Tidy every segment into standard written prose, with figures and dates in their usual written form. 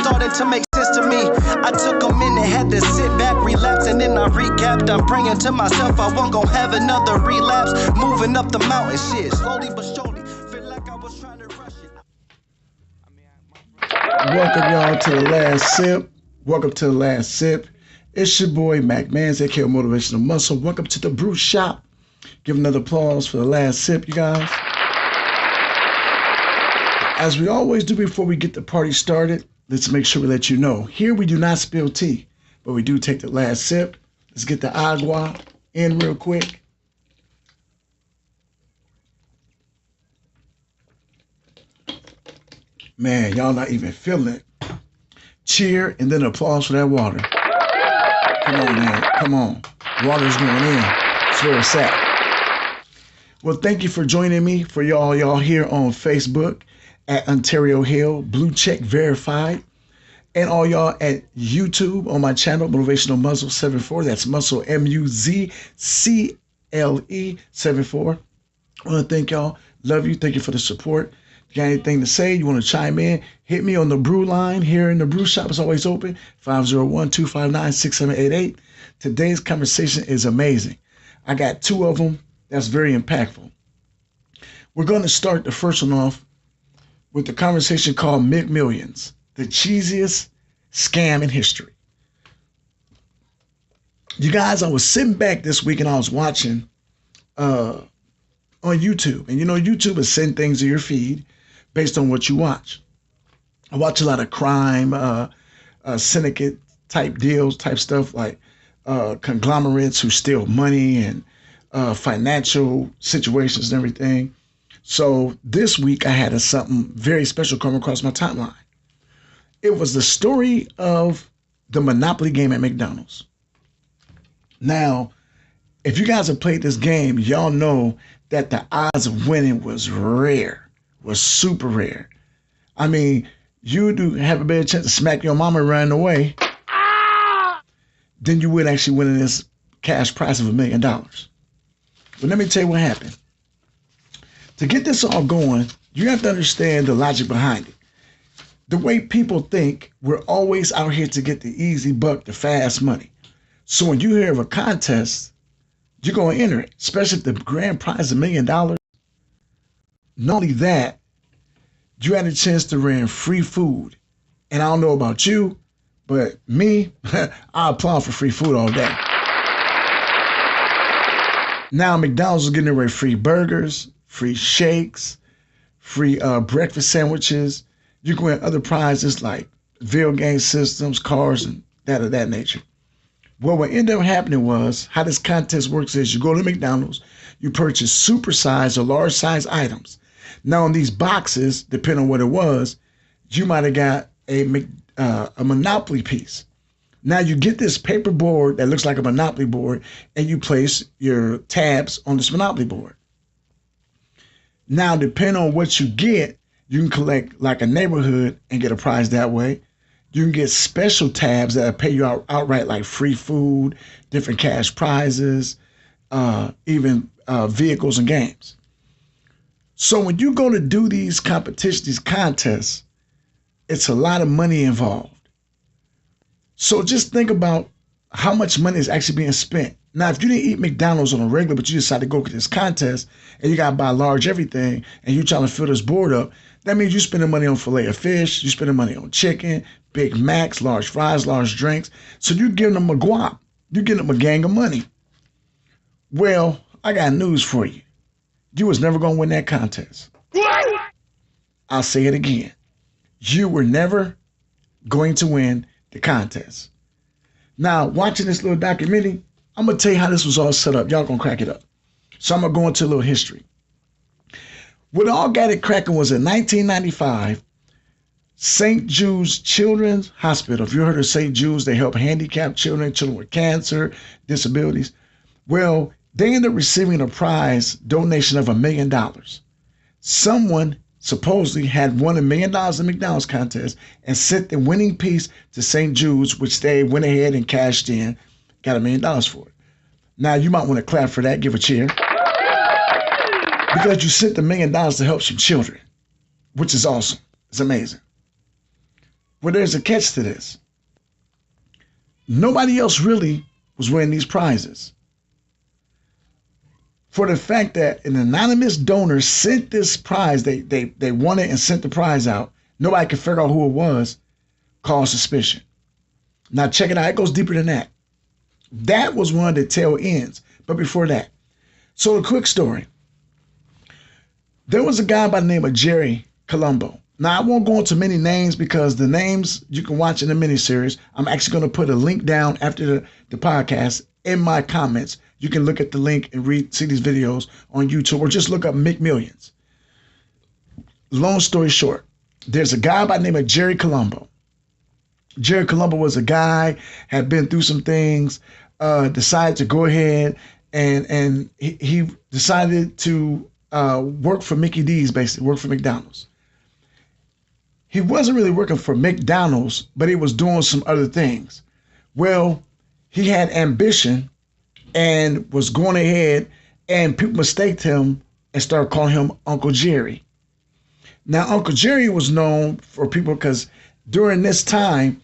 started to make sense to me. I took a minute, had to sit back, relax, and then I recapped. I'm praying to myself I won't go have another relapse. Moving up the mountain, shit, slowly but surely. Feel like I was trying to rush it. Welcome y'all to the last sip. Welcome to the last sip. It's your boy McMillions, aka Motivational Muscle. Welcome to the Brew Shop. Give another applause for the last sip, you guys. As we always do before we get the party started, let's make sure we let you know. Here we do not spill tea, but we do take the last sip. Let's get the agua in real quick. Man, y'all not even feeling it. Cheer and then applause for that water. Come on, man. Come on. Water's going in. That's where it's at. Well, thank you for joining me. For y'all here on Facebook at Ontario Hill, Blue Check Verified. And all y'all at YouTube on my channel, Motivational Muscle 74. That's Muscle MUZCLE 74. I want to thank y'all. Love you. Thank you for the support. If you got anything to say, you want to chime in, hit me on the Brew line here in the Brew Shop. It's always open, 501-259-6788. Today's conversation is amazing. I got two of them that's very impactful. We're going to start the first one off with the conversation called McMillions, the cheesiest scam in history. You guys, I was sitting back this week and I was watching on YouTube. And you know, YouTube is sending things to your feed based on what you watch. I watch a lot of crime, syndicate type deals, type stuff like conglomerates who steal money and financial situations and everything. So this week I had something very special come across my timeline. It was the story of the Monopoly game at McDonald's. Now, if you guys have played this game, y'all know that the odds of winning was rare, was super rare. I mean, you do have a better chance to smack your mama running away than you would actually winning this cash prize of $1 million. But let me tell you what happened. To get this all going, you have to understand the logic behind it. The way people think, we're always out here to get the easy buck, the fast money. So when you hear of a contest, you're going to enter it, especially if the grand prize is $1 million. Not only that, you had a chance to win free food. And I don't know about you, but me, I applaud for free food all day. Now McDonald's is getting away free burgers, free shakes, free breakfast sandwiches. You can win other prizes like video game systems, cars, and that of that nature. Well, what ended up happening was, how this contest works is you go to McDonald's, you purchase super-sized or large-sized items. Now, in these boxes, depending on what it was, you might have got a Monopoly piece. Now, you get this paper board that looks like a Monopoly board, and you place your tabs on this Monopoly board. Now, depending on what you get, you can collect like a neighborhood and get a prize that way. You can get special tabs that pay you outright, like free food, different cash prizes, even vehicles and games. So when you go to do these competitions, these contests, it's a lot of money involved. So just think about how much money is actually being spent. Now, if you didn't eat McDonald's on a regular, but you decide to go to this contest and you got to buy large everything and you're trying to fill this board up, that means you're spending money on filet of fish, you're spending money on chicken, Big Macs, large fries, large drinks. So you're giving them a guap. You're getting them a gang of money. Well, I got news for you. You was never going to win that contest. I'll say it again. You were never going to win the contest. Now, watching this little documentary, I'm going to tell you how this was all set up. Y'all going to crack it up. So I'm going to go into a little history. What all got it cracking was in 1995, St. Jude's Children's Hospital. If you heard of St. Jude's, they help handicapped children, children with cancer, disabilities. Well, they ended up receiving a prize donation of $1 million. Someone supposedly had won $1 million in McDonald's contest and sent the winning piece to St. Jude's, which they went ahead and cashed in, got $1 million for it. Now, you might want to clap for that, give a cheer. Because you sent $1 million to help some children, which is awesome. It's amazing. Well, there's a catch to this. Nobody else really was winning these prizes. For the fact that an anonymous donor sent this prize, they won it and sent the prize out. Nobody could figure out who it was, caused suspicion. Now check it out, it goes deeper than that. That was one of the tail ends. But before that, so a quick story. There was a guy by the name of Jerry Colombo. Now, I won't go into many names because the names you can watch in the miniseries. I'm actually going to put a link down after the podcast in my comments. You can look at the link and see these videos on YouTube or just look up McMillions. Long story short, there's a guy by the name of Jerry Colombo. Jerry Colombo was a guy, had been through some things, decided to go ahead and he decided to work for Mickey D's, basically, work for McDonald's. He wasn't really working for McDonald's, but he was doing some other things. Well, he had ambition and was going ahead, and people mistaked him and started calling him Uncle Jerry. Now, Uncle Jerry was known for people because during this time,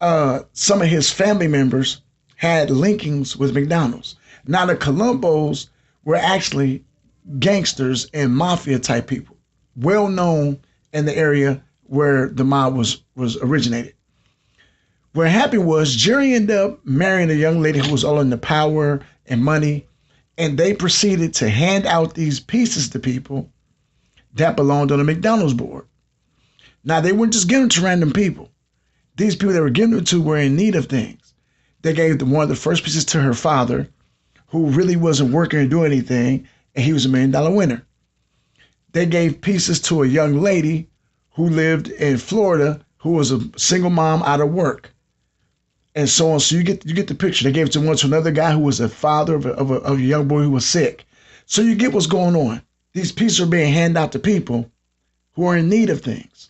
some of his family members had linkings with McDonald's. Now, the Colombos were actually gangsters and mafia type people, well known in the area where the mob was originated. What happened was Jerry ended up marrying a young lady who was all into power and money, and they proceeded to hand out these pieces to people that belonged on the McDonald's board. Now, they weren't just giving them to random people. These people they were giving them to were in need of things. They gave one of the first pieces to her father, who really wasn't working or doing anything, and he was $1 million winner. They gave pieces to a young lady who lived in Florida, who was a single mom out of work, and so on. So you get the picture. They gave it to another guy who was a father of a young boy who was sick. So you get what's going on. These pieces are being handed out to people who are in need of things.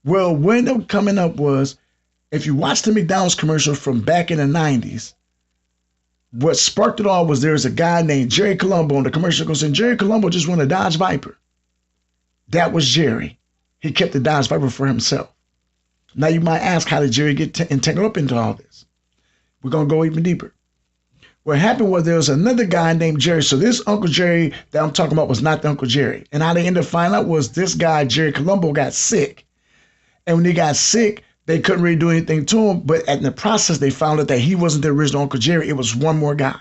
Well, what ended up coming up was, if you watch the McDonald's commercial from back in the 90s, what sparked it all was there was a guy named Jerry Colombo, and the commercial goes in, Jerry Colombo just won a Dodge Viper. That was Jerry. He kept the Dodge Viper for himself. Now you might ask, how did Jerry get entangled up into all this? We're going to go even deeper. What happened was there was another guy named Jerry. So this Uncle Jerry that I'm talking about was not the Uncle Jerry. And how they ended up finding out was this guy, Jerry Colombo, got sick. And when he got sick, they couldn't really do anything to him. But in the process, they found out that he wasn't the original Uncle Jerry. It was one more guy.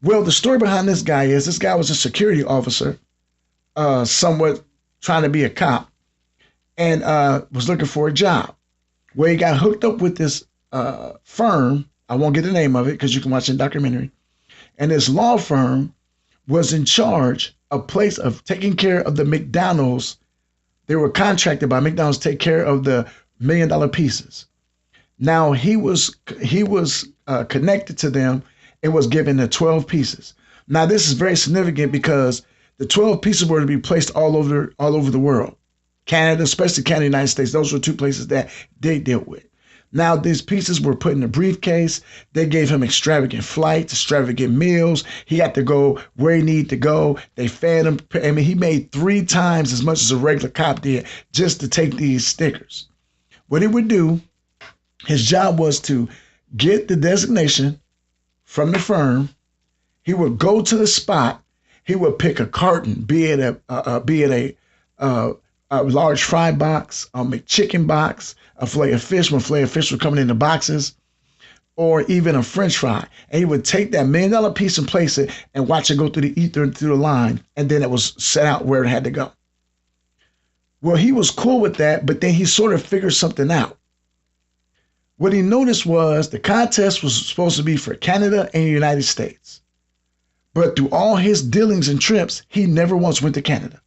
Well, the story behind this guy is this guy was a security officer, somewhat trying to be a cop, and was looking for a job. Well, he got hooked up with this firm. I won't get the name of it because you can watch the documentary. And this law firm was in charge of taking care of the McDonald's. They were contracted by McDonald's to take care of the $1 million pieces. Now he was connected to them and was given the 12 pieces. Now this is very significant because the 12 pieces were to be placed all over the world. Canada, especially Canada, United States, those were two places that they dealt with. Now these pieces were put in a briefcase. They gave him extravagant flights, extravagant meals. He had to go where he needed to go. They fed him. I mean, he made 3 times as much as a regular cop did just to take these stickers. What he would do, his job was to get the designation from the firm. He would go to the spot. He would pick a carton, be it a large fry box, a McChicken box, a fillet of fish when fillet of fish were coming in the boxes, or even a French fry. And he would take that $1 million piece and place it and watch it go through the ether and through the line, and then it was set out where it had to go. Well, he was cool with that, but then he sort of figured something out. What he noticed was the contest was supposed to be for Canada and the United States. But through all his dealings and trips, he never once went to Canada.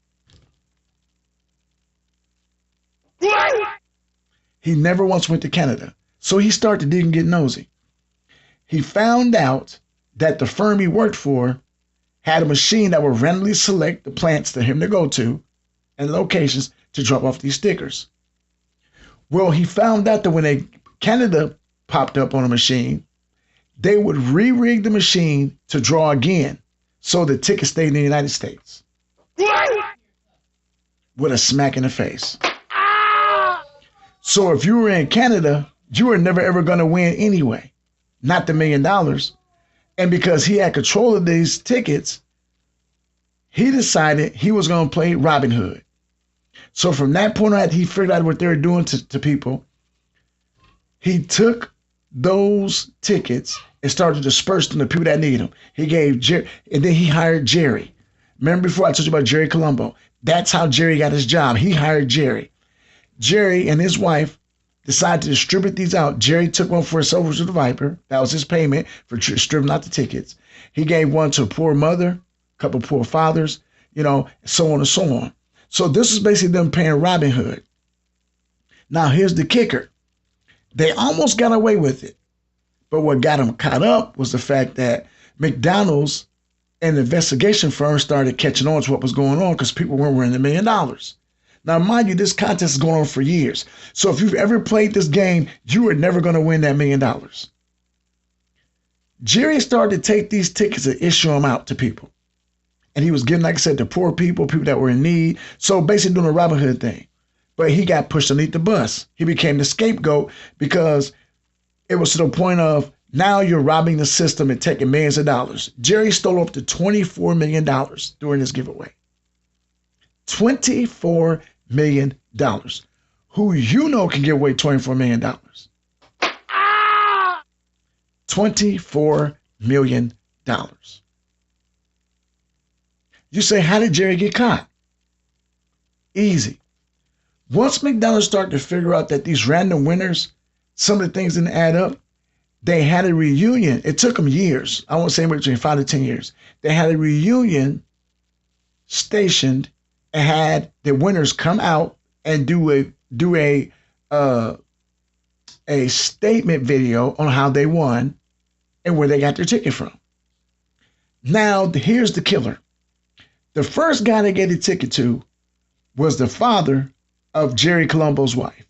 He never once went to Canada. So he started to dig and get nosy. He found out that the firm he worked for had a machine that would randomly select the plants for him to go to and locations to drop off these stickers. Well, he found out that when Canada popped up on a machine, they would re-rig the machine to draw again so the ticket stayed in the United States. With a smack in the face. So if you were in Canada, you were never ever going to win anyway. Not the $1 million. And because he had control of these tickets, he decided he was going to play Robin Hood. So from that point on, he figured out what they were doing to people. He took those tickets and started dispersing them to people that need them. He gave Jerry, and then he hired Jerry. Remember before I told you about Jerry Colombo? That's how Jerry got his job. He hired Jerry. Jerry and his wife decided to distribute these out. Jerry took one for himself, which was the Viper. That was his payment for distributing out the tickets. He gave one to a poor mother, a couple of poor fathers, so on and so on. So this is basically them paying Robin Hood. Now, here's the kicker. They almost got away with it. But what got them caught up was the fact that McDonald's and the investigation firm started catching on to what was going on because people weren't winning $1 million. Now, mind you, this contest is going on for years. So if you've ever played this game, you were never going to win that $1 million. Jerry started to take these tickets and issue them out to people. And he was giving, like I said, to poor people, people that were in need. So basically doing a Robin Hood thing. But he got pushed underneath the bus. He became the scapegoat because it was to the point of now you're robbing the system and taking millions of dollars. Jerry stole up to $24 million during this giveaway. $24 million. Who you know can give away $24 million? $24 million. You say, how did Jerry get caught? Easy. Once McDonald's started to figure out that these random winners, some of the things didn't add up, they had a reunion. It took them years. I won't say between 5 to 10 years. They had a reunion stationed and had the winners come out and do a statement video on how they won and where they got their ticket from. Now, here's the killer. The first guy they gave the ticket to was the father of Jerry Colombo's wife.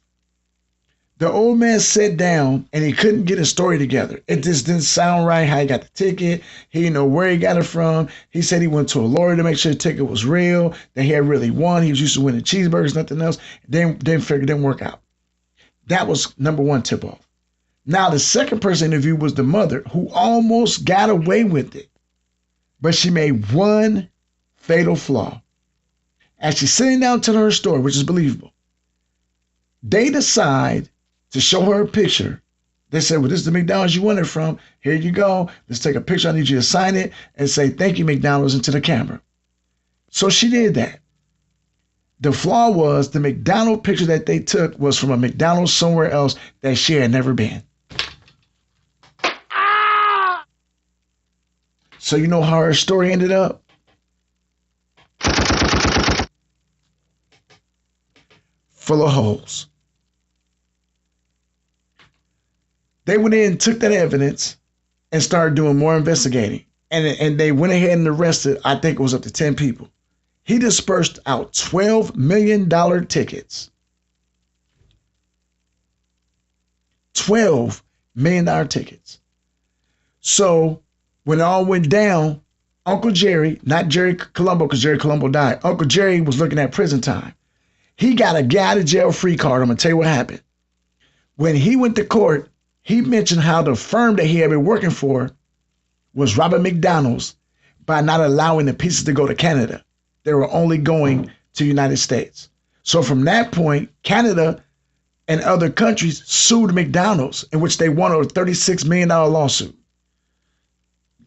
The old man sat down and he couldn't get his story together. It just didn't sound right how he got the ticket. He didn't know where he got it from. He said he went to a lawyer to make sure the ticket was real, that he had really won. He was used to winning cheeseburgers, nothing else. Then figured it didn't work out. That was number one tip-off. Now, the second person interviewed was the mother, who almost got away with it. But she made one fatal flaw. As she's sitting down telling her story, which is believable, they decide to show her a picture. They said, well, this is the McDonald's you won it from. Here you go. Let's take a picture. I need you to sign it and say, thank you, McDonald's, into the camera. So she did that. The flaw was the McDonald's picture that they took was from a McDonald's somewhere else that she had never been. So you know how her story ended up? Full of holes. They went in and took that evidence and started doing more investigating. And they went ahead and arrested, I think it was up to 10 people. He dispersed out $12 million tickets. $12 million tickets. So when it all went down, Uncle Jerry, not Jerry Colombo because Jerry Colombo died. Uncle Jerry was looking at prison time. He got a get out of jail free card. I'm going to tell you what happened. When he went to court, he mentioned how the firm that he had been working for was robbing McDonald's by not allowing the pieces to go to Canada. They were only going to the United States. So from that point, Canada and other countries sued McDonald's, in which they won a $36 million lawsuit.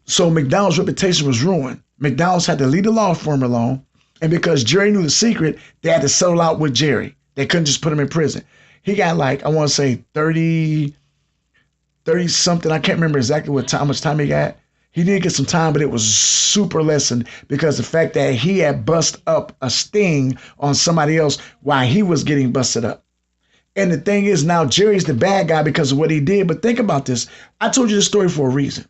So McDonald's reputation was ruined. McDonald's had to leave the law firm alone. And because Jerry knew the secret, they had to settle out with Jerry. They couldn't just put him in prison. He got like, I want to say 30 something. I can't remember exactly how much time he got. He did get some time, but it was super lessened because the fact that he had bust up a sting on somebody else while he was getting busted up. And the thing is, now Jerry's the bad guy because of what he did. But think about this. I told you this story for a reason.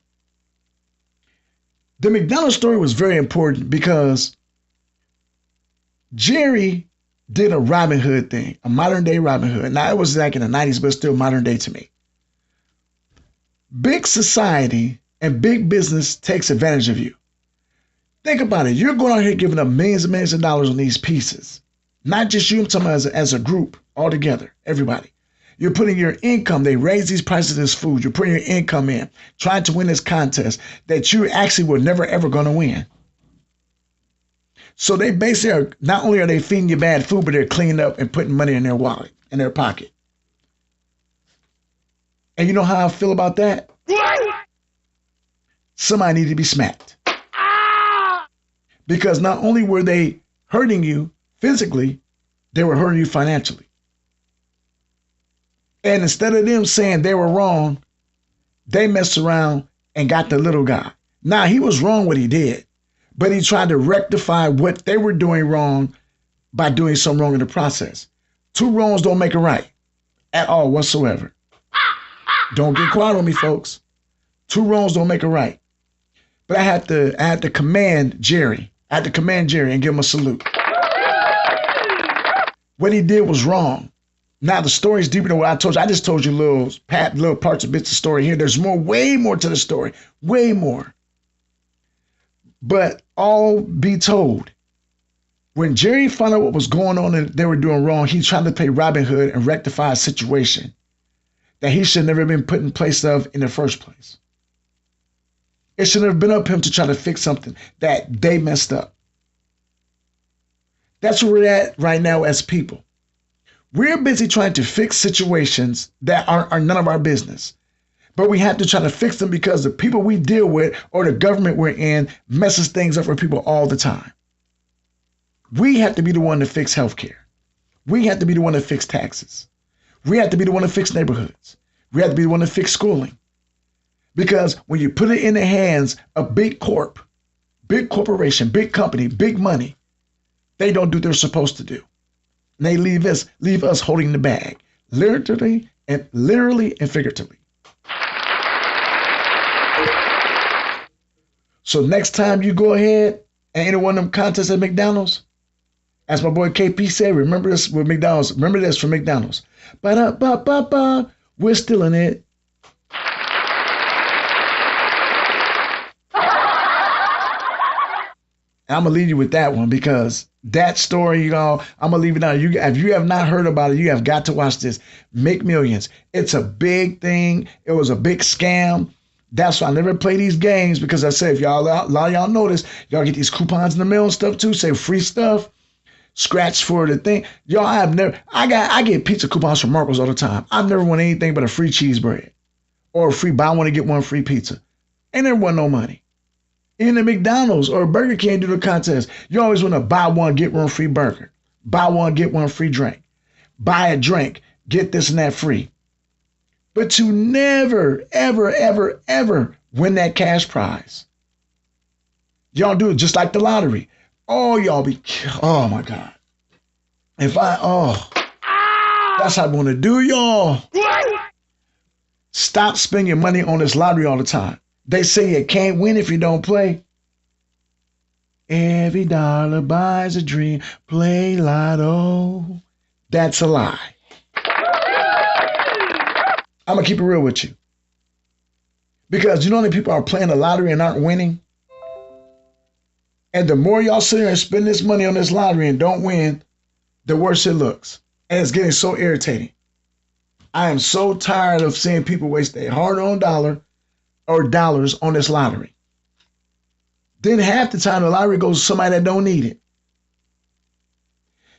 The McDonald's story was very important because Jerry did a Robin Hood thing, a modern day Robin Hood. Now, it was like in the 90s, but still modern day to me. Big society and big business takes advantage of you. Think about it. You're going out here giving up millions and millions of dollars on these pieces. Not just you, I'm talking about as a group, all together, everybody. You're putting your income. They raise these prices of this food. You're putting your income in, trying to win this contest that you actually were never, ever going to win. So they basically are, not only are they feeding you bad food, but they're cleaning up and putting money in their wallet, in their pocket. And you know how I feel about that? Somebody needed to be smacked. Because not only were they hurting you physically, they were hurting you financially. And instead of them saying they were wrong, they messed around and got the little guy. Now, he was wrong what he did, but he tried to rectify what they were doing wrong by doing something wrong in the process. Two wrongs don't make a right at all whatsoever. Don't get quiet on me, folks. Two wrongs don't make a right. But I had to command Jerry. I had to command Jerry and give him a salute. What he did was wrong. Now, the story's deeper than what I told you. I just told you little parts of bits of story here. There's more, way more to the story. Way more. But all be told, when Jerry found out what was going on and they were doing wrong, he tried to play Robin Hood and rectify a situation that he should never have been put in place of in the first place. It should have been up to him to try to fix something that they messed up. That's where we're at right now as people. We're busy trying to fix situations that are none of our business. But we have to try to fix them because the people we deal with or the government we're in messes things up for people all the time. We have to be the one to fix healthcare. We have to be the one to fix taxes. We have to be the one to fix neighborhoods. We have to be the one to fix schooling. Because when you put it in the hands of big corporation, big company, big money, they don't do what they're supposed to do. And they leave us holding the bag, literally and figuratively. So next time you go ahead and enter one of them contests at McDonald's, as my boy KP said, remember this with McDonald's. Remember this from McDonald's. Ba-da-ba-ba-ba, we're still in it. I'm going to leave you with that one because that story, y'all, I'm going to leave it out. If you have not heard about it, you have got to watch this. McMillions. It's a big thing. It was a big scam. That's why I never play these games because I say, if a lot of y'all notice, y'all get these coupons in the mail and stuff too, say free stuff, scratch for the thing. Y'all I get pizza coupons from Marcos all the time. I've never won anything but a free cheese bread or a free buy one to get one free pizza. Ain't never won no money. In the McDonald's or Burger King do the contest, you always want to buy one, get one free burger. Buy one, get one free drink. Buy a drink, get this and that free. But you never, ever, ever, ever win that cash prize. Y'all do it just like the lottery. Oh, oh my God. That's how I want to do, y'all. Stop spending your money on this lottery all the time. They say you can't win if you don't play. Every dollar buys a dream. Play lotto. That's a lie. I'm going to keep it real with you. Because you know how many people are playing the lottery and aren't winning? And the more y'all sit here and spend this money on this lottery and don't win, the worse it looks. And it's getting so irritating. I am so tired of seeing people waste their hard-earned dollars on this lottery. Then half the time the lottery goes to somebody that don't need it.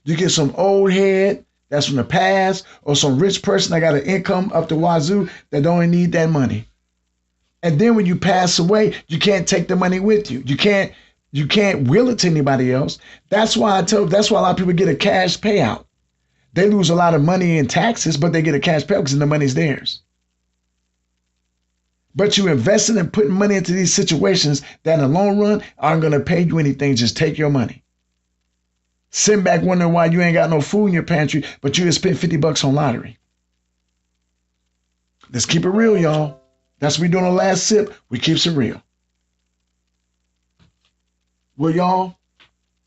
You get some old head that's from the past or some rich person that got an income up the wazoo that don't need that money. And then when you pass away, you can't take the money with you. You can't will it to anybody else. That's why a lot of people get a cash payout. They lose a lot of money in taxes, but they get a cash payout because the money's theirs. But you invested in putting money into these situations that in the long run aren't going to pay you anything. Just take your money. Sit back wondering why you ain't got no food in your pantry, but you just spent $50 on lottery. Let's keep it real, y'all. That's what we doing on the last sip. We keeps it real. Well, y'all,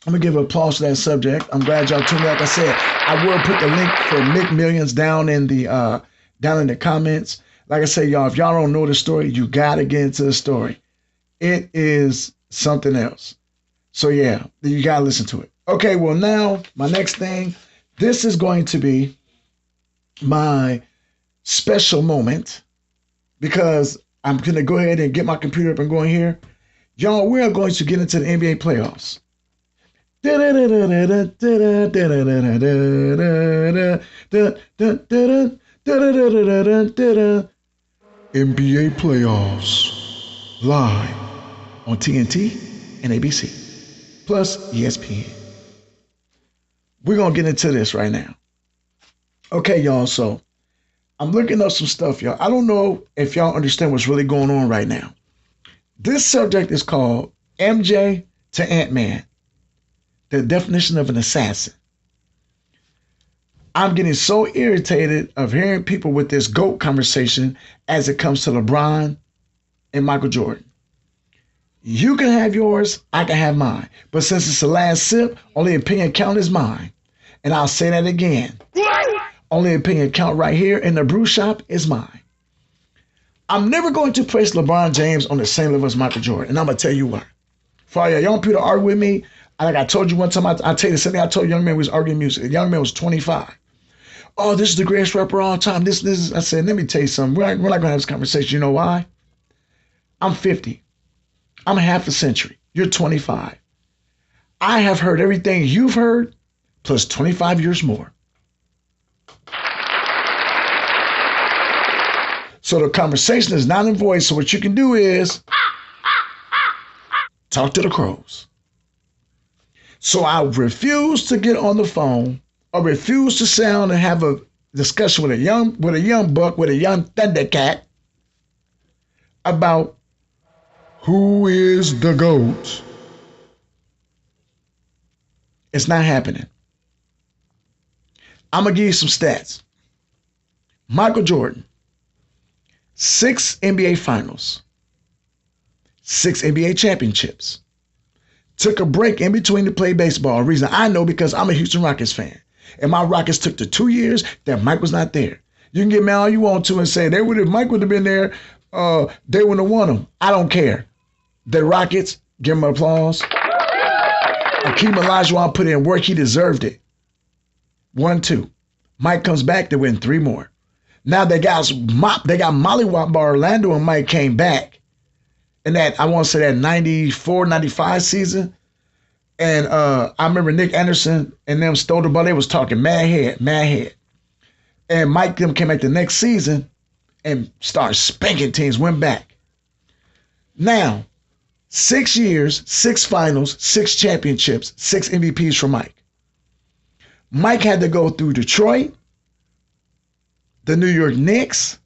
I'm going to give applause to that subject. I'm glad y'all tuned in. Like I said, I will put the link for McMillions down in the comments. Like I say, y'all, if y'all don't know the story, you got to get into the story. It is something else. So, yeah, you got to listen to it. Okay, well, now, my next thing, this is going to be my special moment because I'm going to go ahead and get my computer up and going here. Y'all, we are going to get into the NBA playoffs. NBA playoffs live on TNT and ABC plus ESPN. We're going to get into this right now. Okay, y'all, so I'm looking up some stuff, y'all. I don't know if y'all understand what's really going on right now. This subject is called MJ to AntMan, the definition of an assassin. I'm getting so irritated of hearing people with this GOAT conversation as it comes to LeBron and Michael Jordan. You can have yours, I can have mine. But since it's the last sip, only opinion count is mine. And I'll say that again. Only opinion count right here in the brew shop is mine. I'm never going to place LeBron James on the same level as Michael Jordan. And I'm going to tell you why. For all young people to argue with me, like I told you one time, I'll tell you the same thing I told a young man who was arguing music. The young man was 25. Oh, this is the greatest rapper of all time. This is. I said, let me tell you something. We're not going to have this conversation. You know why? I'm 50. I'm half a century. You're 25. I have heard everything you've heard plus 25 years more. So the conversation is not in voice. So what you can do is talk to the crows. So I refuse to get on the phone or refuse to sound and have a discussion with a young buck, with a young thundercat about who is the GOAT. It's not happening. I'm going to give you some stats. Michael Jordan, 6 NBA finals, 6 NBA championships. Took a break in between to play baseball. Reason I know because I'm a Houston Rockets fan. And my Rockets took the 2 years that Mike was not there. You can get mad all you want to and say, if Mike would have been there, they wouldn't have won them. I don't care. The Rockets, give them applause. Akeem Olajuwon put in work. He deserved it. 1-2. Mike comes back, they win 3 more. Now they got mollywopped by Orlando and Mike came back. In that, I want to say that 94, 95 season. And I remember Nick Anderson and them stole the ball. They was talking mad head. And Mike them came back the next season and started spanking teams, went back. Now, 6 years, 6 finals, 6 championships, 6 MVPs for Mike. Mike had to go through Detroit, the New York Knicks,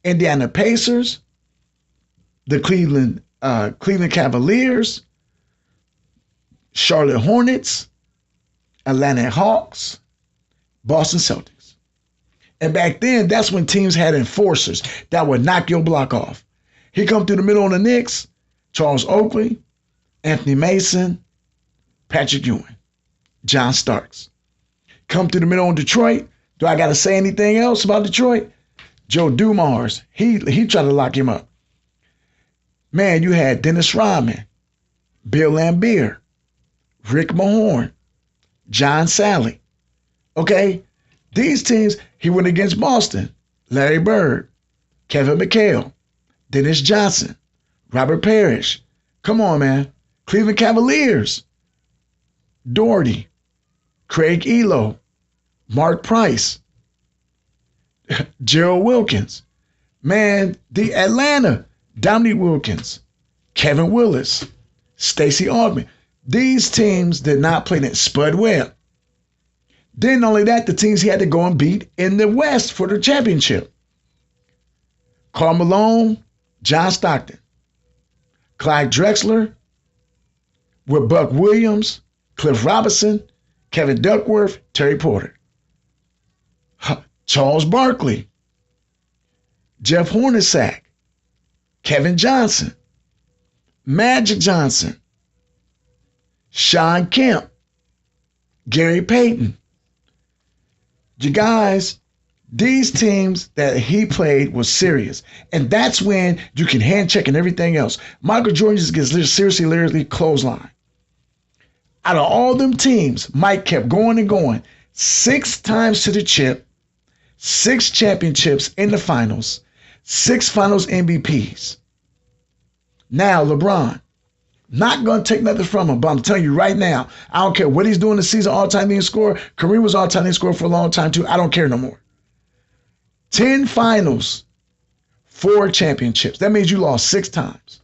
Indiana Pacers, the Cleveland Cavaliers, Charlotte Hornets, Atlanta Hawks, Boston Celtics. And back then, that's when teams had enforcers that would knock your block off. He come through the middle on the Knicks, Charles Oakley, Anthony Mason, Patrick Ewing, John Starks. Come through the middle on Detroit. Do I got to say anything else about Detroit? Joe Dumars, he tried to lock him up. Man, you had Dennis Rodman, Bill Laimbeer, Rick Mahorn, John Sally. Okay? These teams, he went against Boston. Larry Bird, Kevin McHale, Dennis Johnson, Robert Parrish. Come on, man. Cleveland Cavaliers, Doherty, Craig Elo, Mark Price, Gerald Wilkins. Man, the Atlanta, Dominique Wilkins, Kevin Willis, Stacey Augmon. These teams did not play that. Spud Webb. Then not only that, the teams he had to go and beat in the West for the championship. Karl Malone, John Stockton, Clyde Drexler, with Buck Williams, Cliff Robinson, Kevin Duckworth, Terry Porter, Charles Barkley, Jeff Hornacek, Kevin Johnson, Magic Johnson, Sean Kemp, Gary Payton. You guys, these teams that he played was serious. And that's when you can hand check and everything else. Michael Jordan just gets seriously, literally clothesline. Out of all them teams, Mike kept going and going. 6 times to the chip, 6 championships in the finals, 6 finals MVPs. Now, LeBron, not going to take nothing from him, but I'm telling you right now, I don't care what he's doing this season, all-time leading scorer. Kareem was all-time leading scorer for a long time, too. I don't care no more. 10 finals, 4 championships. That means you lost 6 times.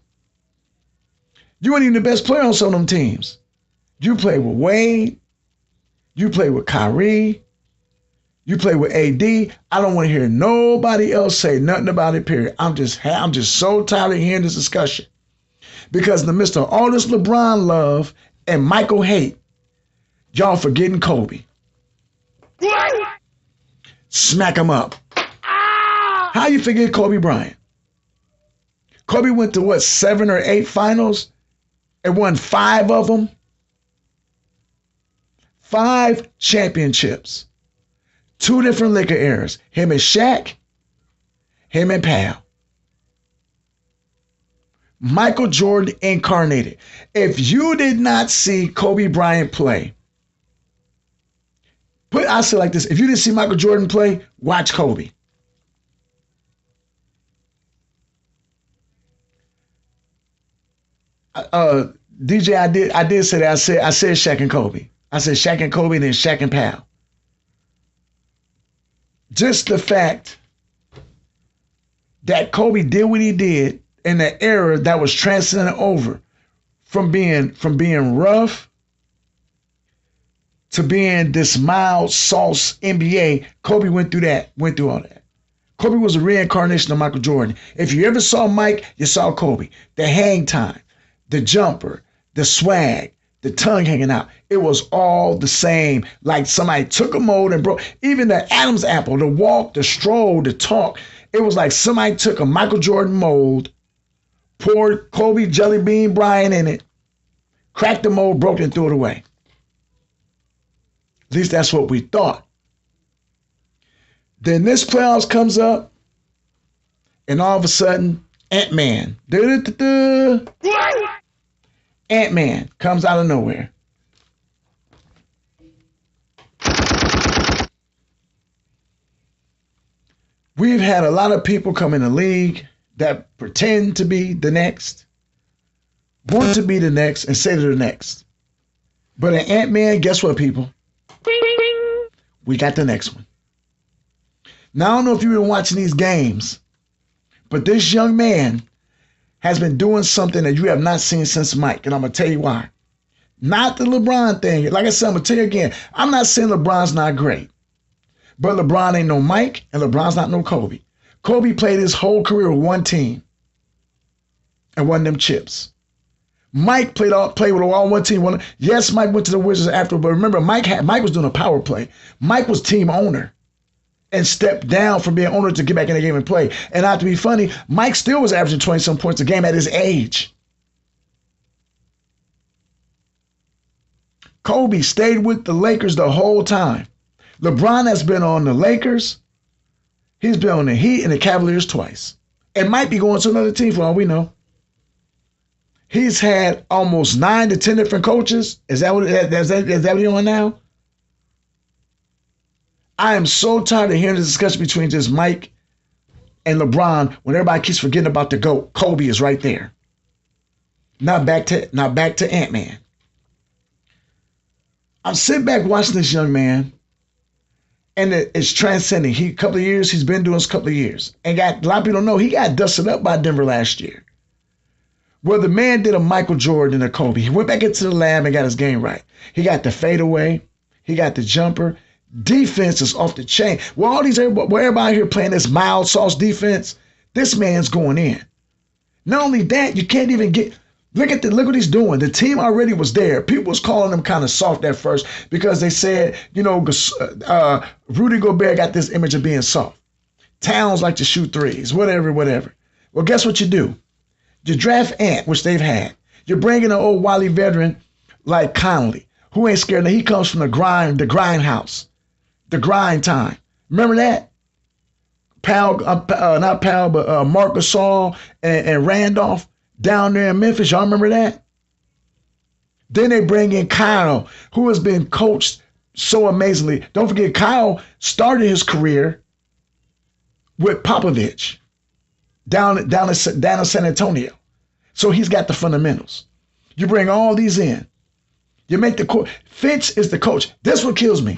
You weren't even the best player on some of them teams. You played with Wade. You played with Kyrie. You played with AD. I don't want to hear nobody else say nothing about it, period. I'm just so tired of hearing this discussion. Because in the midst of all this LeBron love and Michael hate, y'all forgetting Kobe. Smack him up. How you forget Kobe Bryant? Kobe went to what, 7 or 8 finals and won 5 of them? 5 championships. 2 different Laker eras. Him and Shaq, him and Pal. Michael Jordan incarnated. If you did not see Kobe Bryant play, I say it like this, if you didn't see Michael Jordan play, watch Kobe. DJ, I did say that. I said Shaq and Kobe. I said Shaq and Kobe and then Shaq and Pal. Just the fact that Kobe did what he did in the era that was transcendent over from being rough to being this mild sauce NBA. Kobe went through all that. Kobe was a reincarnation of Michael Jordan. If you ever saw Mike, you saw Kobe. The hang time, the jumper, the swag, the tongue hanging out. It was all the same. Like somebody took a mold and broke. Even the Adam's apple, the walk, the stroll, the talk. It was like somebody took a Michael Jordan mold, poured Kobe Jelly Bean Bryant in it, cracked the mold, broke it, and threw it away. At least that's what we thought. Then this playoffs comes up, and all of a sudden, AntMan. AntMan comes out of nowhere. We've had a lot of people come in the league that pretend to be the next, want to be the next, and say they're the next. But an AntMan, guess what, people? We got the next one. Now, I don't know if you've been watching these games, but this young man has been doing something that you have not seen since Mike, and I'm going to tell you why. Not the LeBron thing. Like I said, I'm going to tell you again, I'm not saying LeBron's not great, but LeBron ain't no Mike, and LeBron's not no Kobe. Kobe played his whole career with one team and won them chips. Mike played with all one team. Yes, Mike went to the Wizards after, but remember, Mike was doing a power play. Mike was team owner and stepped down from being owner to get back in the game and play. And not to be funny, Mike still was averaging 20-some points a game at his age. Kobe stayed with the Lakers the whole time. LeBron has been on the Lakers. He's been on the Heat and the Cavaliers twice. It might be going to another team for all we know. He's had almost 9 to 10 different coaches. Is that what he's on now? I am so tired of hearing the discussion between just Mike and LeBron when everybody keeps forgetting about the GOAT. Kobe is right there. Now back to AntMan. I'm sitting back watching this young man, and it's transcending. A couple of years, he's been doing this a couple of years. And a lot of people don't know, he got dusted up by Denver last year. Well, the man did a Michael Jordan and a Kobe. He went back into the lab and got his game right. He got the fadeaway. He got the jumper. Defense is off the chain. Well, everybody here playing this mild sauce defense, this man's going in. Not only that, you can't even get. Look what he's doing. The team already was there. People was calling him kind of soft at first because they said, Rudy Gobert got this image of being soft. Towns like to shoot threes, whatever. Well, guess what you do? You draft Ant, which they've had. You're bringing an old wily veteran like Conley, who ain't scared. Now, he comes from the grind house, the grind time. Remember that? Not Powell, but Marc Gasol and Randolph down there in Memphis. Y'all remember that? Then they bring in Kyle, who has been coached so amazingly. Don't forget, Kyle started his career with Popovich down in San Antonio. So he's got the fundamentals. You bring all these in. You make the coach. Finch is the coach. This what kills me.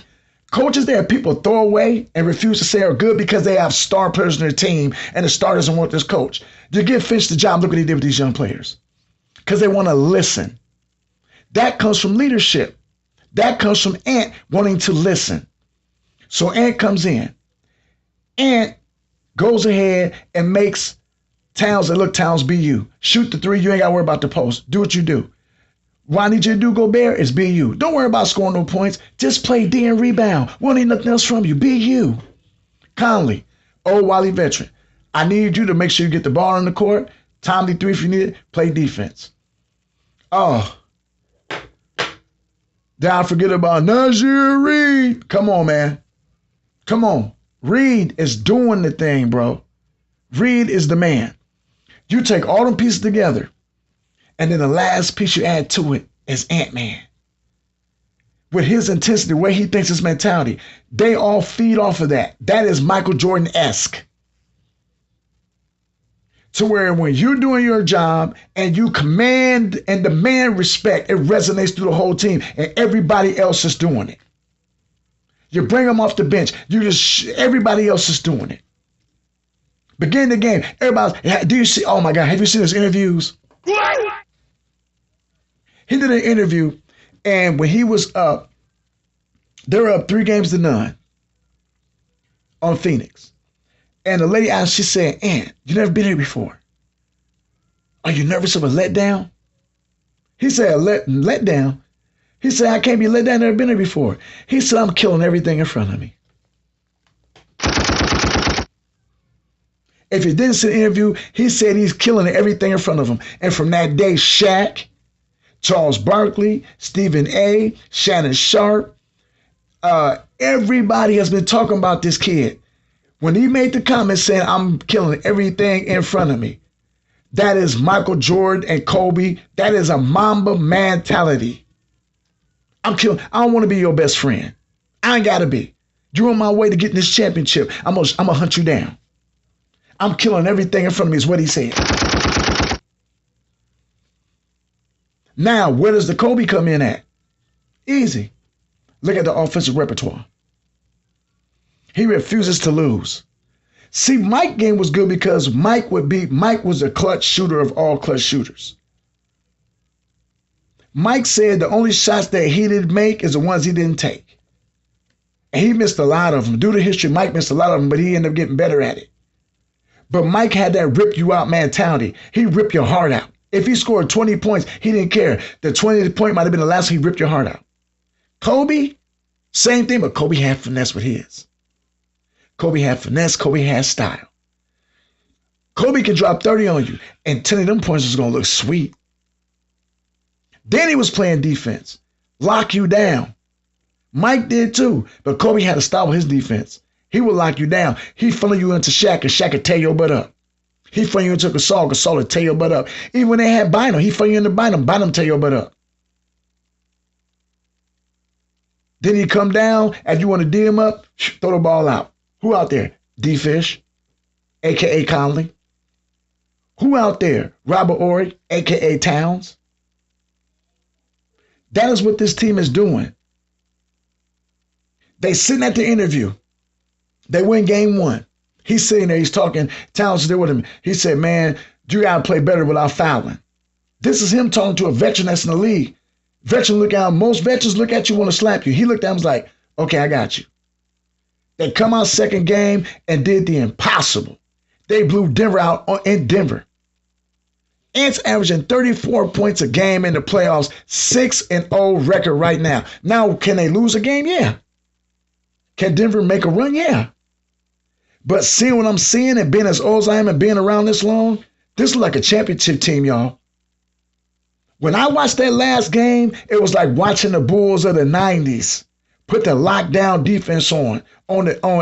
Coaches there, people throw away and refuse to say are good because they have star players in their team and the star doesn't want this coach. You give Finch the job, look what he did with these young players. Because they want to listen. That comes from leadership. That comes from Ant wanting to listen. So Ant comes in. Ant goes ahead and makes Towns and look, Towns, be you. Shoot the three. You ain't got to worry about the post. Do what you do. What I need you to do, Gobert, is be you. Don't worry about scoring no points. Just play D and rebound. We don't need nothing else from you. Be you. Conley, old Wally veteran. I need you to make sure you get the ball on the court. Timely three if you need it. Play defense. Oh. Did I forget about Najee Reed? Come on, man. Come on. Reed is doing the thing, bro. Reed is the man. You take all them pieces together, and then the last piece you add to it is AntMan. With his intensity, the way he thinks, his mentality, they all feed off of that. That is Michael Jordan-esque. To where when you're doing your job and you command and demand respect, it resonates through the whole team and everybody else is doing it. You bring them off the bench. Everybody else is doing it. Begin the game. Everybody, do you see? Oh my God, have you seen his interviews? He did an interview, and when he was up, they were up 3-0 on Phoenix. And the lady asked, she said, Ant, you never been here before. Are you nervous of a letdown? He said, let down. He said, I can't be let down. I've never been here before. He said, I'm killing everything in front of me. If you didn't see the interview, he said he's killing everything in front of him. And from that day, Shaq, Charles Barkley, Stephen A., Shannon Sharp, everybody has been talking about this kid. When he made the comment saying, I'm killing everything in front of me, that is Michael Jordan and Kobe. That is a Mamba mentality. I don't want to be your best friend. I ain't got to be. You're on my way to getting this championship. I'm gonna hunt you down. I'm killing everything in front of me is what he said. Now, where does the Kobe come in at? Easy. Look at the offensive repertoire. He refuses to lose. See, Mike's game was good because Mike was a clutch shooter of all clutch shooters. Mike said the only shots that he didn't make is the ones he didn't take. And he missed a lot of them. Due to history, Mike missed a lot of them, but he ended up getting better at it. But Mike had that rip you out mentality. He ripped your heart out. If he scored 20 points, he didn't care. The 20th point might have been the last he ripped your heart out. Kobe, same thing, but Kobe had finesse with his. Kobe had finesse. Kobe had style. Kobe can drop 30 on you, and 10 of them points is going to look sweet. Then he was playing defense. Lock you down. Mike did too, but Kobe had to stop with his defense. He would lock you down. He'd funnel you into Shaq, and Shaq would tear your butt up. He'd funnel you into Gasol would tear your butt up. Even when they had Bynum, he'd funnel you into Bynum tear your butt up. Then he'd come down, and you want to D him up, throw the ball out. Who out there? D-Fish, a.k.a. Conley. Who out there? Robert Horry, a.k.a. Towns. That is what this team is doing. They sitting at the interview. They win game 1. He's sitting there, he's talking. Towns is there with him. He said, man, you got to play better without fouling. This is him talking to a veteran that's in the league. Most veterans look at you, want to slap you. He looked at him and was like, okay, I got you. They come out second game and did the impossible. They blew Denver out in Denver. Ants averaging 34 points a game in the playoffs, 6-0 record right now. Now, can they lose a game? Yeah. Can Denver make a run? Yeah. But seeing what I'm seeing and being as old as I am and being around this long, this is like a championship team, y'all. When I watched that last game, it was like watching the Bulls of the 90s. Put the lockdown defense on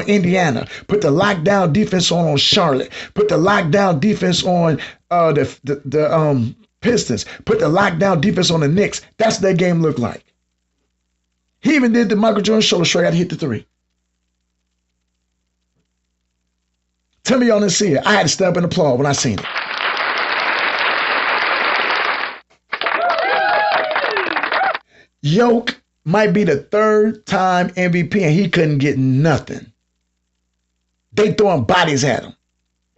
Indiana. Put the lockdown defense on Charlotte. Put the lockdown defense on the Pistons. Put the lockdown defense on the Knicks. That's what that game looked like. He even did the Michael Jordan shoulder shrug. I had to hit the 3. Tell me y'all didn't see it. I had to stand up and applaud when I seen it. Yoke might be the third time MVP and he couldn't get nothing. They throwing bodies at him.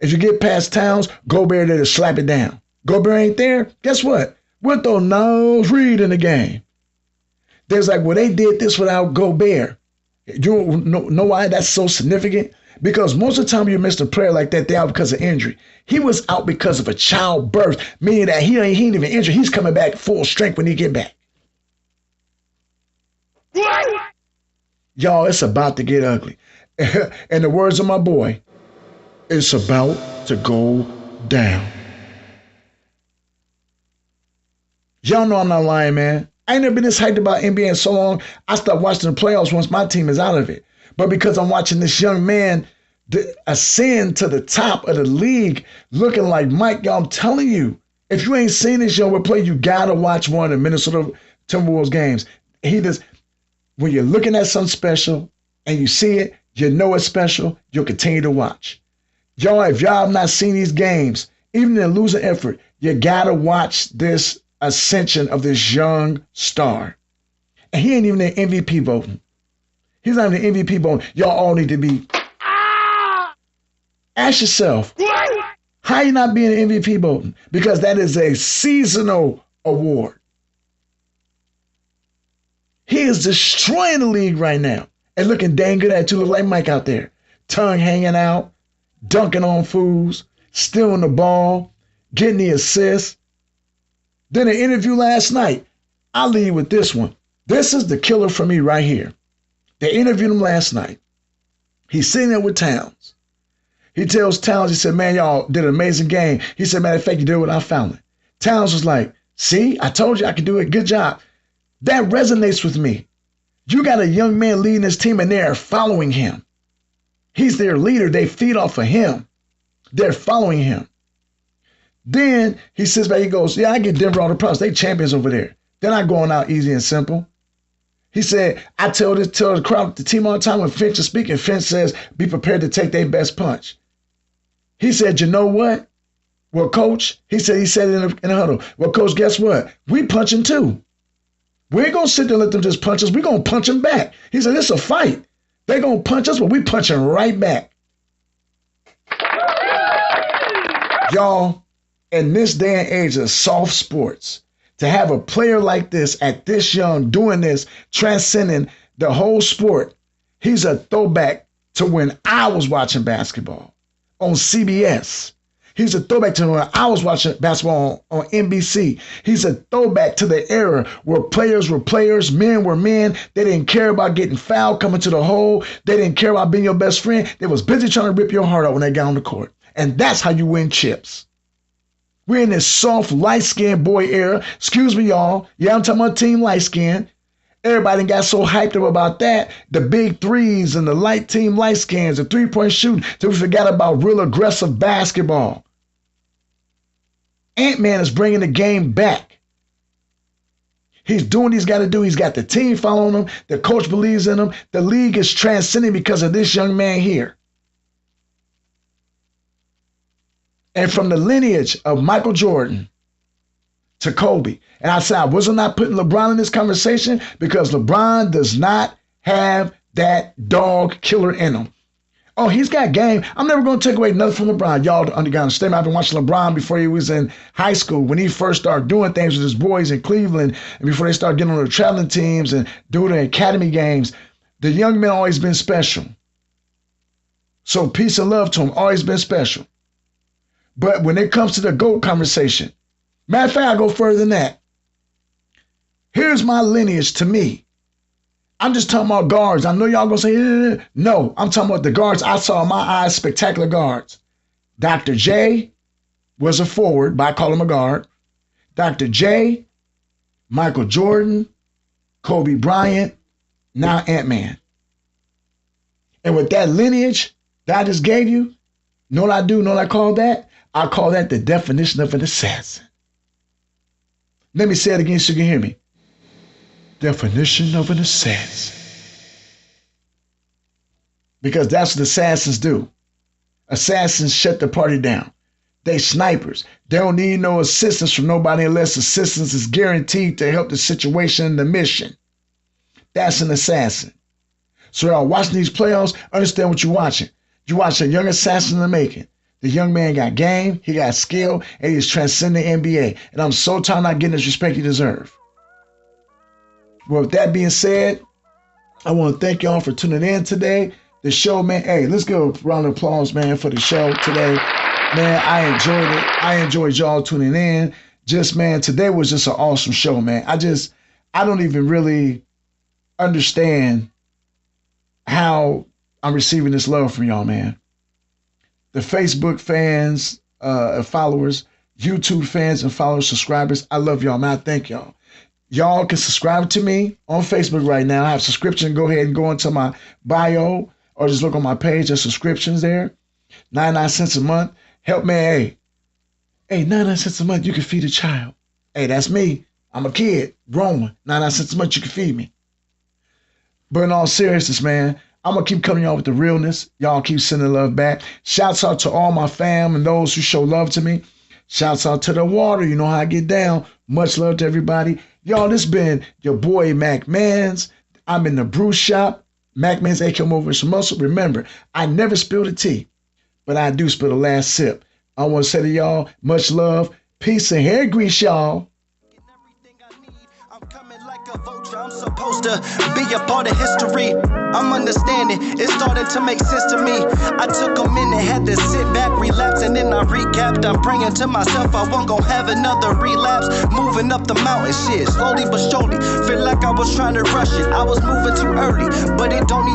If you get past Towns, Gobert there to slap it down. Gobert ain't there, guess what? We'll throw Nose Reed in the game. There's like, well, they did this without Gobert. You know why that's so significant? Because most of the time you miss a player like that, they're out because of injury. He was out because of a childbirth, meaning that he ain't even injured. He's coming back full strength when he get back. Y'all, it's about to get ugly. In the words of my boy, it's about to go down. Y'all know I'm not lying, man. I ain't never been this hyped about NBA in so long. I stopped watching the playoffs once my team is out of it. But because I'm watching this young man ascend to the top of the league looking like Mike, y'all, I'm telling you, if you ain't seen this young play, you got to watch one of the Minnesota Timberwolves games. He does. When you're looking at something special and you see it, you know it's special, you'll continue to watch. Y'all, if y'all have not seen these games, even in losing effort, you got to watch this ascension of this young star. And he ain't even in MVP voting. He's not even in MVP voting. Y'all all need to be. Ask yourself, how you not being in MVP voting? Because that is a seasonal award. He is destroying the league right now and looking dang good at it too. Look like Mike out there. Tongue hanging out, dunking on fools, stealing the ball, getting the assist. Then an interview last night. I'll leave with this one. This is the killer for me right here. They interviewed him last night. He's sitting there with Towns. He tells Towns, he said, man, y'all did an amazing game. He said, matter of fact, you did it without fouling. Towns was like, see, I told you I could do it. Good job. That resonates with me. You got a young man leading this team and they are following him. He's their leader. They feed off of him. They're following him. Then he sits back, he goes, yeah, I get Denver all the props. They champions over there. They're not going out easy and simple. He said, I tell the crowd, the team all the time when Finch is speaking, Finch says, be prepared to take their best punch. He said, you know what? Well, coach, he said it in the huddle. Well, coach, guess what? We punching too. We ain't going to sit there and let them just punch us. We're going to punch them back. He said, it's a fight. They're going to punch us, but we punching right back. Y'all, in this day and age of soft sports, to have a player like this at this young doing this, transcending the whole sport, he's a throwback to when I was watching basketball on CBS. He's a throwback to when I was watching basketball on NBC. He's a throwback to the era where players were players, men were men. They didn't care about getting fouled, coming to the hole. They didn't care about being your best friend. They was busy trying to rip your heart out when they got on the court. And that's how you win chips. We're in this soft, light-skinned boy era. Excuse me, y'all. Yeah, I'm talking about team light-skinned. Everybody got so hyped up about that. The big threes and the light team light skins, the three-point shooting, till we forgot about real aggressive basketball. AntMan is bringing the game back. He's doing what he's got to do. He's got the team following him. The coach believes in him. The league is transcending because of this young man here. And from the lineage of Michael Jordan to Kobe. And I said, I wasn't not putting LeBron in this conversation because LeBron does not have that dog killer in him. Oh, he's got game. I'm never going to take away nothing from LeBron. Y'all understand. I've been watching LeBron before he was in high school, when he first started doing things with his boys in Cleveland, and before they started getting on the traveling teams and doing the academy games. The young man always been special. So peace and love to him. Always been special. But when it comes to the GOAT conversation, matter of fact, I go further than that. Here's my lineage to me. I'm just talking about guards. I know y'all gonna say, no, I'm talking about the guards I saw in my eyes, spectacular guards. Dr. J was a forward, but I call him a guard. Dr. J, Michael Jordan, Kobe Bryant, now AntMan. And with that lineage that I just gave you, know what I do? Know what I call that? I call that the definition of an assassin. Let me say it again so you can hear me. Definition of an assassin. Because that's what assassins do. Assassins shut the party down. They snipers. They don't need no assistance from nobody unless assistance is guaranteed to help the situation and the mission. That's an assassin. So y'all watching these playoffs, understand what you're watching. You watch a young assassin in the making. The young man got game, he got skill, and he's transcending NBA. And I'm so tired of not getting the respect he deserves. Well, with that being said, I want to thank y'all for tuning in today. The show, man, hey, let's give a round of applause, man, for the show today. Man, I enjoyed it. I enjoyed y'all tuning in. Just, man, today was just an awesome show, man. I don't even really understand how I'm receiving this love from y'all, man. The Facebook fans, followers, YouTube fans and followers, subscribers, I love y'all, man. I thank y'all. Y'all can subscribe to me on Facebook right now. I have subscription. Go ahead and go into my bio or just look on my page. There's subscriptions there. 99 cents a month. Help me, hey, 99 cents a month, you can feed a child. Hey, that's me. I'm a kid, grown one. 99 cents a month, you can feed me. But in all seriousness, man, I'm going to keep coming y'all with the realness. Y'all keep sending love back. Shouts out to all my fam and those who show love to me. Shouts out to the water. You know how I get down. Much love to everybody. Y'all, this been your boy, McMillions. I'm in the brew shop. McMillions, they come over some muscle. Remember, I never spill the tea, but I do spill the last sip. I want to say to y'all, much love, peace, and hair grease, y'all. I'm supposed to be a part of history. I'm understanding, it's starting to make sense to me. I took a minute, had to sit back, relax, and then I recapped. I'm praying to myself I won't go have another relapse. Moving up the mountain, shit, slowly but surely. Feel like I was trying to rush it. I was moving too early, but it don't need